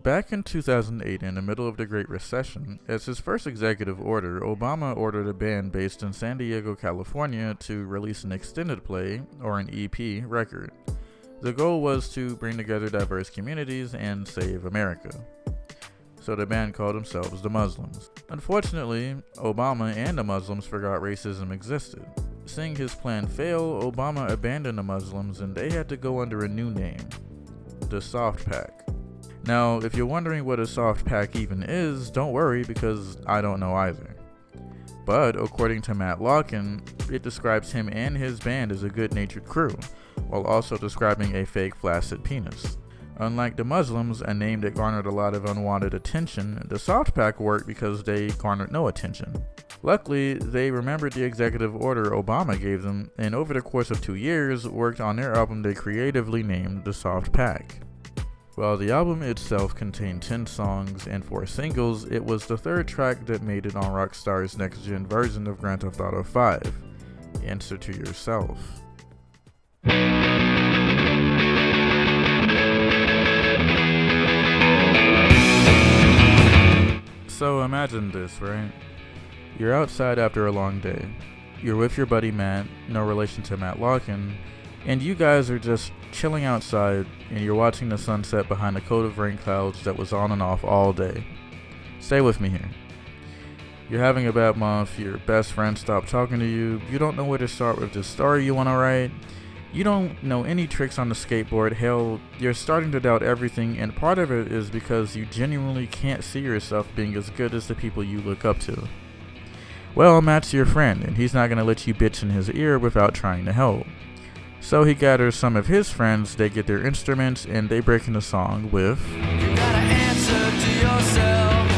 Back in 2008, in the middle of the Great Recession, as his first executive order, Obama ordered a band based in San Diego, California to release an extended play, or an EP, record. The goal was to bring together diverse communities and save America. So the band called themselves the Muslims. Unfortunately, Obama and the Muslims forgot racism existed. Seeing his plan fail, Obama abandoned the Muslims and they had to go under a new name, the Soft Pack. Now, if you're wondering what a soft pack even is, don't worry because I don't know either. But according to Matt Locken, it describes him and his band as a good-natured crew, while also describing a fake flaccid penis. Unlike the Muslims, a name that garnered a lot of unwanted attention, the Soft Pack worked because they garnered no attention. Luckily, they remembered the executive order Obama gave them, and over the course of 2 years, worked on their album they creatively named the Soft Pack. While the album itself contained 10 songs and 4 singles, it was the third track that made it on Rockstar's next-gen version of Grand Theft Auto V, Answer to Yourself. So imagine this, right? You're outside after a long day. You're with your buddy Matt, no relation to Matt Locken, and you guys are just chilling outside and you're watching the sunset behind a coat of rain clouds that was on and off all day. Stay with me here. You're having a bad month, your best friend stopped talking to you, you don't know where to start with the story you want to write, you don't know any tricks on the skateboard, hell, you're starting to doubt everything, and part of it is because you genuinely can't see yourself being as good as the people you look up to. Well, Matt's your friend, and he's not going to let you bitch in his ear without trying to help. So he gathers some of his friends, they get their instruments, and they break into song with You gotta answer to yourself.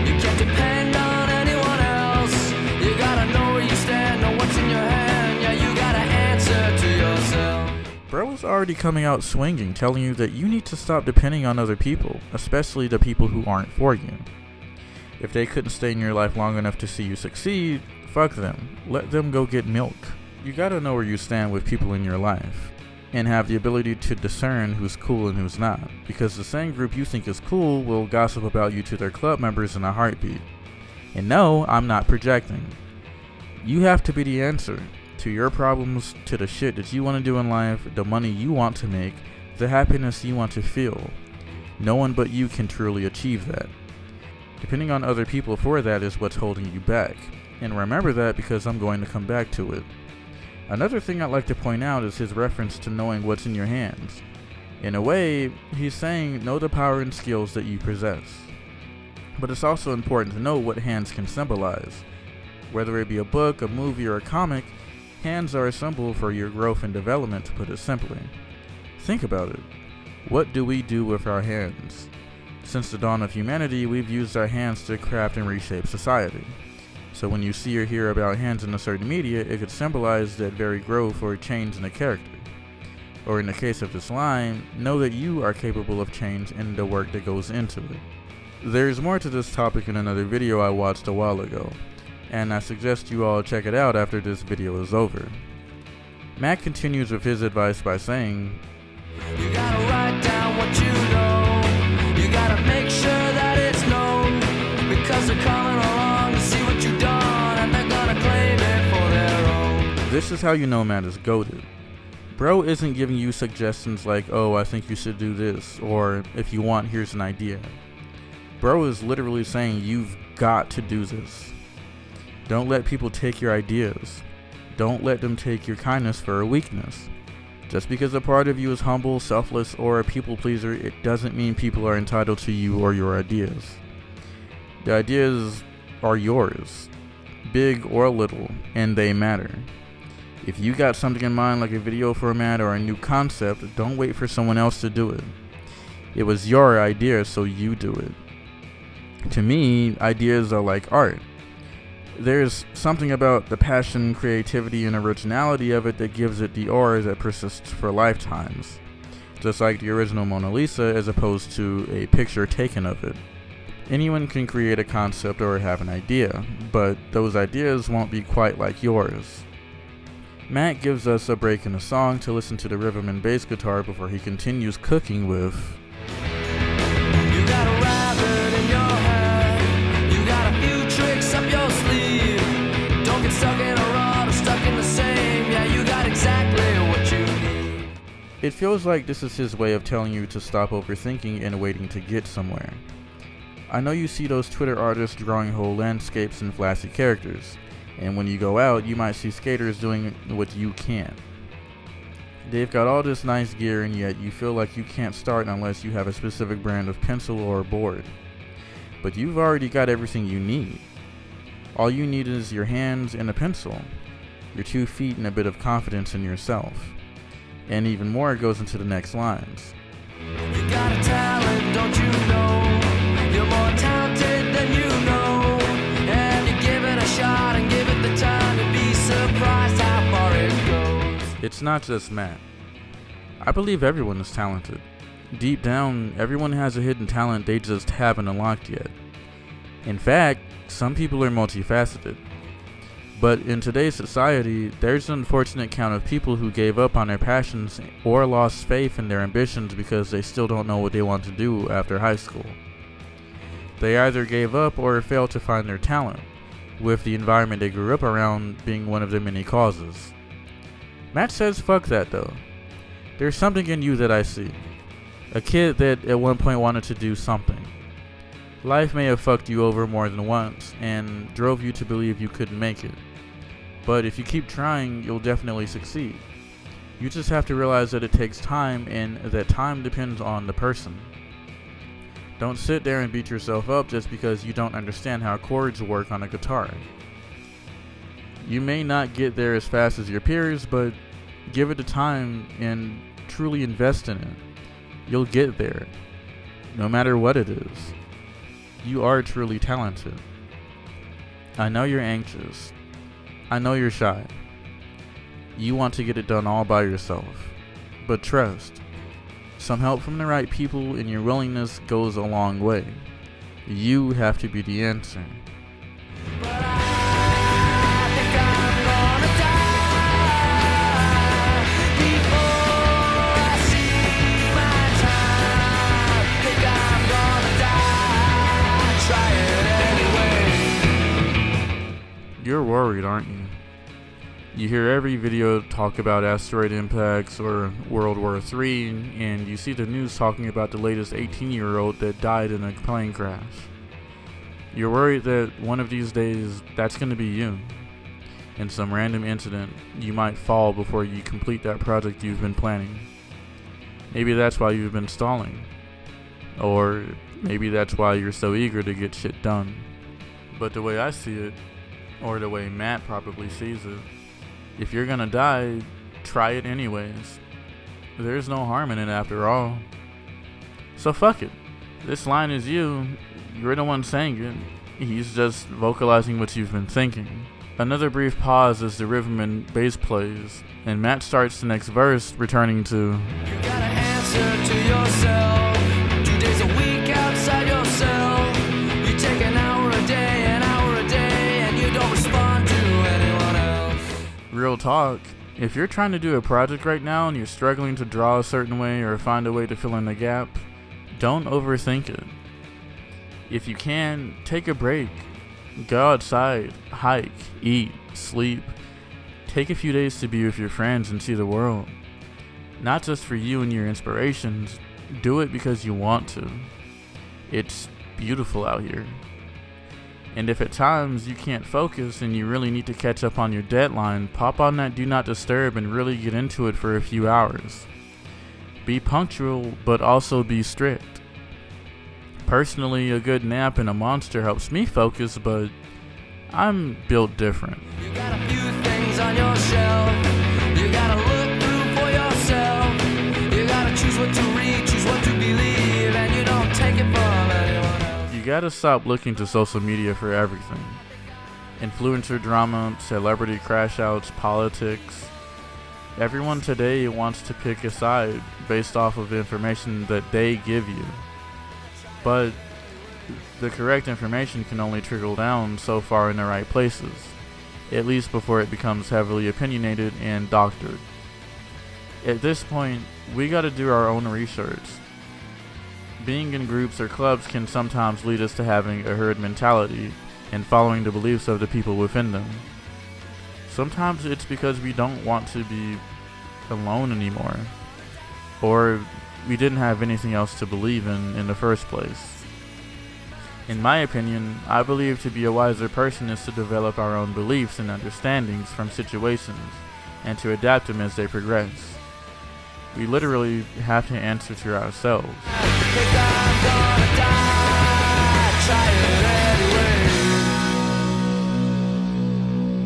You can't depend on anyone else. You gotta know where you stand, know what's in your hand. Yeah, you gotta answer to yourself. Bro is already coming out swinging, telling you that you need to stop depending on other people, especially the people who aren't for you. If they couldn't stay in your life long enough to see you succeed, fuck them. Let them go get milk. You gotta know where you stand with people in your life, and have the ability to discern who's cool and who's not, because the same group you think is cool will gossip about you to their club members in a heartbeat. And no, I'm not projecting. You have to be the answer to your problems, to the shit that you want to do in life, the money you want to make, the happiness you want to feel. No one but you can truly achieve that. Depending on other people for that is what's holding you back. And remember that because I'm going to come back to it. Another thing I'd like to point out is his reference to knowing what's in your hands. In a way, he's saying know the power and skills that you possess. But it's also important to know what hands can symbolize. Whether it be a book, a movie, or a comic, hands are a symbol for your growth and development, to put it simply. Think about it. What do we do with our hands? Since the dawn of humanity, we've used our hands to craft and reshape society. So when you see or hear about hands in a certain media, it could symbolize that very growth or change in a character. Or in the case of this line, know that you are capable of change in the work that goes into it. There's more to this topic in another video I watched a while ago, and I suggest you all check it out after this video is over. Matt continues with his advice by saying, You gotta write down what you know. You gotta make sure that it's known. Because they're coming along to see what you've done, and they're gonna claim it for their own. This is how you know Matt is goated. Bro isn't giving you suggestions like, oh, I think you should do this, or if you want, here's an idea. Bro is literally saying you've got to do this. Don't let people take your ideas. Don't let them take your kindness for a weakness. Just because a part of you is humble, selfless, or a people pleaser, it doesn't mean people are entitled to you or your ideas. The ideas are yours, big or little, and they matter. If you got something in mind like a video format or a new concept, don't wait for someone else to do it. It was your idea, so you do it. To me, ideas are like art. There's something about the passion, creativity, and originality of it that gives it the aura that persists for lifetimes. Just like the original Mona Lisa as opposed to a picture taken of it. Anyone can create a concept or have an idea, but those ideas won't be quite like yours. Matt gives us a break in the song to listen to the rhythm and bass guitar before he continues cooking with You gotta It feels like this is his way of telling you to stop overthinking and waiting to get somewhere. I know you see those Twitter artists drawing whole landscapes and flashy characters, and when you go out, you might see skaters doing what you can't. They've got all this nice gear, and yet you feel like you can't start unless you have a specific brand of pencil or board. But you've already got everything you need. All you need is your hands and a pencil, your 2 feet and a bit of confidence in yourself. And even more goes into the next lines. You got a talent, don't you know? You're more talented than you know. And you give it a shot and give it the time to be surprised how far it goes. It's not just Matt. I believe everyone is talented. Deep down, everyone has a hidden talent they just haven't unlocked yet. In fact, some people are multifaceted. But in today's society, there's an unfortunate count of people who gave up on their passions or lost faith in their ambitions because they still don't know what they want to do after high school. They either gave up or failed to find their talent, with the environment they grew up around being one of the many causes. Matt says fuck that though. There's something in you that I see. A kid that at one point wanted to do something. Life may have fucked you over more than once and drove you to believe you couldn't make it. But if you keep trying, you'll definitely succeed. You just have to realize that it takes time and that time depends on the person. Don't sit there and beat yourself up just because you don't understand how chords work on a guitar. You may not get there as fast as your peers, but give it the time and truly invest in it. You'll get there, no matter what it is. You are truly talented. I know you're anxious. I know you're shy. You want to get it done all by yourself. But trust, some help from the right people and your willingness goes a long way. You have to be the answer. But I think I'm gonna die before I see my time. Think I'm gonna die. Try it anyway. You're worried, aren't you? You hear every video talk about asteroid impacts or World War III, and you see the news talking about the latest 18-year-old that died in a plane crash. You're worried that one of these days, that's going to be you. In some random incident, you might fall before you complete that project you've been planning. Maybe that's why you've been stalling. Or maybe that's why you're so eager to get shit done. But the way I see it, or the way Matt probably sees it, if you're gonna die, try it anyways. There's no harm in it after all. So fuck it. This line is you. You're the one saying it. He's just vocalizing what you've been thinking. Another brief pause as the rhythm and bass plays, and Matt starts the next verse, returning to, You gotta answer to yourself. 2 days a week outside yourself. You take an hour a day, and you don't respond to anyone else. real talk. If you're trying to do a project right now and you're struggling to draw a certain way or find a way to fill in the gap, don't overthink it. If you can, take a break. Go outside, hike, eat, sleep. Take a few days to be with your friends and see the world. Not just for you and your inspirations, do it because you want to. It's beautiful out here. And if at times you can't focus and you really need to catch up on your deadline, pop on that do not disturb and really get into it for a few hours. Be punctual, but also be strict. Personally, a good nap and a monster helps me focus, but I'm built different. You got a few things on your shelf. You gotta look through for yourself. You gotta choose what to read, choose what to believe, and you don't take it from anyone else. You gotta stop looking to social media for everything. Influencer drama, celebrity crash outs, politics. Everyone today wants to pick a side based off of the information that they give you. But the correct information can only trickle down so far in the right places, at least before it becomes heavily opinionated and doctored. At this point, we gotta do our own research. Being in groups or clubs can sometimes lead us to having a herd mentality and following the beliefs of the people within them. Sometimes it's because we don't want to be alone anymore. or we didn't have anything else to believe in the first place. In my opinion, I believe to be a wiser person is to develop our own beliefs and understandings from situations and to adapt them as they progress. We literally have to answer to ourselves. Think I'm gonna die, try it anyway.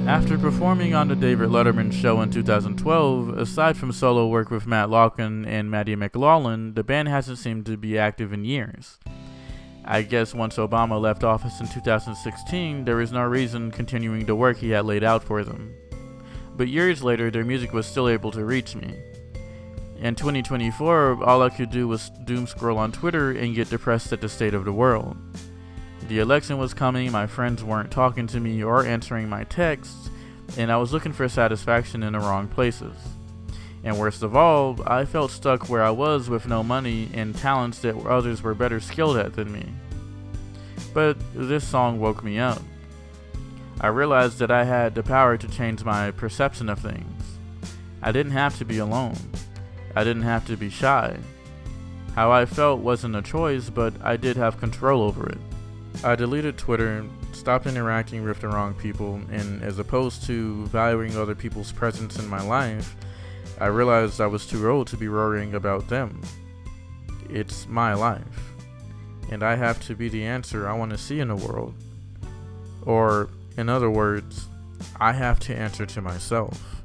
After performing on the David Letterman show in 2012, aside from solo work with Matt Lauken and Maddie McLaughlin, the band hasn't seemed to be active in years. I guess once Obama left office in 2016, there was no reason continuing the work he had laid out for them. But years later, their music was still able to reach me. In 2024, all I could do was doom scroll on Twitter and get depressed at the state of the world. The election was coming, my friends weren't talking to me or answering my texts, and I was looking for satisfaction in the wrong places. And worst of all, I felt stuck where I was with no money and talents that others were better skilled at than me. But this song woke me up. I realized that I had the power to change my perception of things. I didn't have to be alone. I didn't have to be shy. How I felt wasn't a choice, but I did have control over it. I deleted Twitter, stopped interacting with the wrong people, and as opposed to valuing other people's presence in my life, I realized I was too old to be worrying about them. It's my life, and I have to be the answer I want to see in the world. Or, in other words, I have to answer to myself.